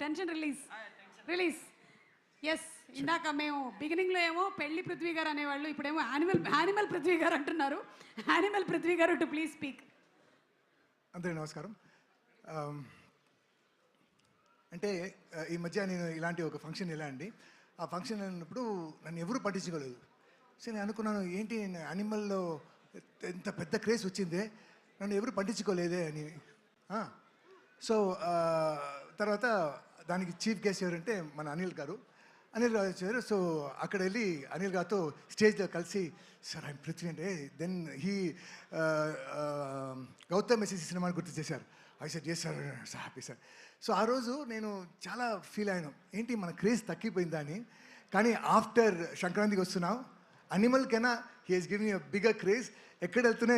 Tension release yes. ఇందాక మేము బిగినింగ్లో ఏమో పెళ్లి పృథ్వీ గారు అనేవాళ్ళు, ఇప్పుడేమో యానిమల్ పృథ్వీ గారు అంటున్నారు. యానిమల్ పృథ్వీ గారు టు ప్లీజ్ స్పీక్. అందరికీ నమస్కారం. అంటే ఈ మధ్య నేను ఇలాంటి ఒక ఫంక్షన్ వెళ్ళానండి. ఆ ఫంక్షన్ వెళ్ళినప్పుడు నన్ను ఎవరు పట్టించుకోలేదు. సో నేను అనుకున్నాను, ఏంటి యానిమల్లో ఎంత పెద్ద క్రేజ్ వచ్చిందే, నన్ను ఎవరు పట్టించుకోలేదే అని. సో తర్వాత దానికి చీఫ్ గెస్ట్ ఎవరంటే మన అనిల్ గారు వచ్చారు. సో అక్కడ వెళ్ళి అనిల్ గారితో స్టేజ్లో కలిసి, సార్ ఐఎమ్ పృథ్వీ అంటే, దెన్ గౌతమ్ మెసేజ్ సినిమాని గుర్తు చేశారు. I said yes sir, happy sir. So ఆ రోజు నేను చాలా ఫీల్ అయ్యాను, ఏంటి మన క్రేజ్ తగ్గిపోయిందా అని. కానీ ఆఫ్టర్ సంక్రాంతికి వస్తున్నాం, అనిమల్ కన్నా he has given a bigger craze. ఎక్కడ వెళ్తూనే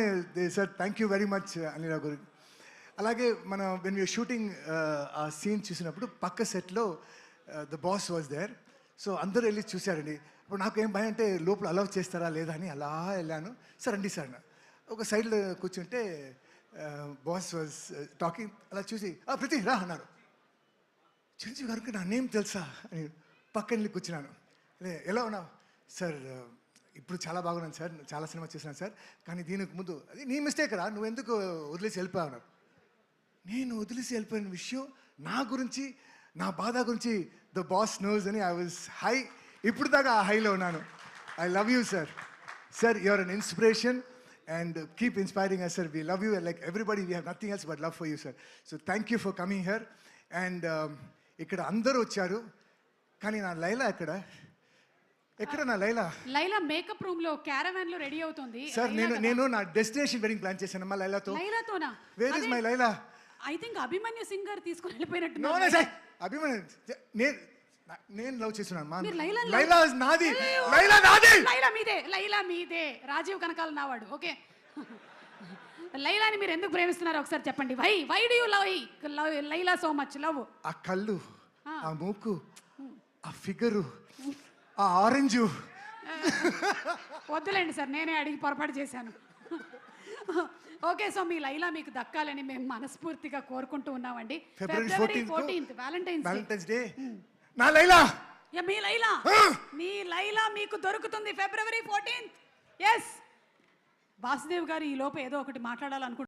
sir thank you very much Anil గారు. అలాగే మనం వెన్ యూర్ షూటింగ్ ఆ సీన్ చూసినప్పుడు పక్క సెట్లో the boss was there. So అందరూ వెళ్ళి చూశారండి. ఇప్పుడు నాకు ఏం భయం అంటే లోపల అలౌ చేస్తారా లేదా అని అలా వెళ్ళాను. సార్ రండి సార్, ఒక సైడ్లో కూర్చుంటే బాస్ వాజ్ టాకింగ్. అలా చూసి పృథ్వీ రా అన్నారు. చిరంజీవి గారికి నా నేమ్ తెలుసా అని పక్కన వెళ్ళి కూర్చున్నాను. ఎలా ఉన్నావు సార్? ఇప్పుడు చాలా బాగున్నాను సార్, చాలా సినిమా చేసినాను సార్, కానీ దీనికి ముందు అది నీ మిస్టేక్ రా, నువ్వు ఎందుకు వదిలేసి వెళ్ళిపోయావు? నేను వదిలేసి వెళ్ళిపోయిన విషయం నా గురించి, నా బాధ గురించి ద బాస్ నోస్ అని ఐ వాజ్ హై. ఇప్పుడు దాకా ఆ హైలో ఉన్నాను. I love you sir. Sir you are an inspiration and keep inspiring us, sir. We love you, and like everybody, we have nothing else but love for you, sir. So thank you for coming here. And ikkada andaru vacharu, kani na Laila ekkada na Laila makeup room lo caravan lo ready avutundi. Sir nenu na destination wedding plan chesanu ma Laila tona. Where is my Laila? I think Abhimanyu Singer తీసుకొని వెళ్ళిపోయినట్టు. No sir, Abhimanyu నేను love చేస్తున్నాను మా లైలా నాది. లైలా మీదే. రాజీవ్ కనకాల నావాడు. Okay, లైలాని మీరు ఎందుకు ప్రేమిస్తున్నారు ఒకసారి చెప్పండి. Why do you love Laila so much? Love ఆ కళ్ళు, ఆ మూకు, ఆ ఫిగరు, ఆ ఆరెంజ్. వద్దులేండి సార్, నేనే అడిగి పొరపాటు చేశాను. ఓకే, సో మీ లైలా మీకు దక్కాలని మేము మనస్ఫూర్తిగా కోరుకుంటూ ఉన్నామండి. ఫిబ్రవరి 14th వ్యాలంటైన్స్ డే నా లైలా. మీ లైలా మీకు దొరుకుతుంది February 14th. ఎస్, వాసుదేవ్ గారు ఈ లోపు ఏదో ఒకటి మాట్లాడాలనుకుంటున్నారు.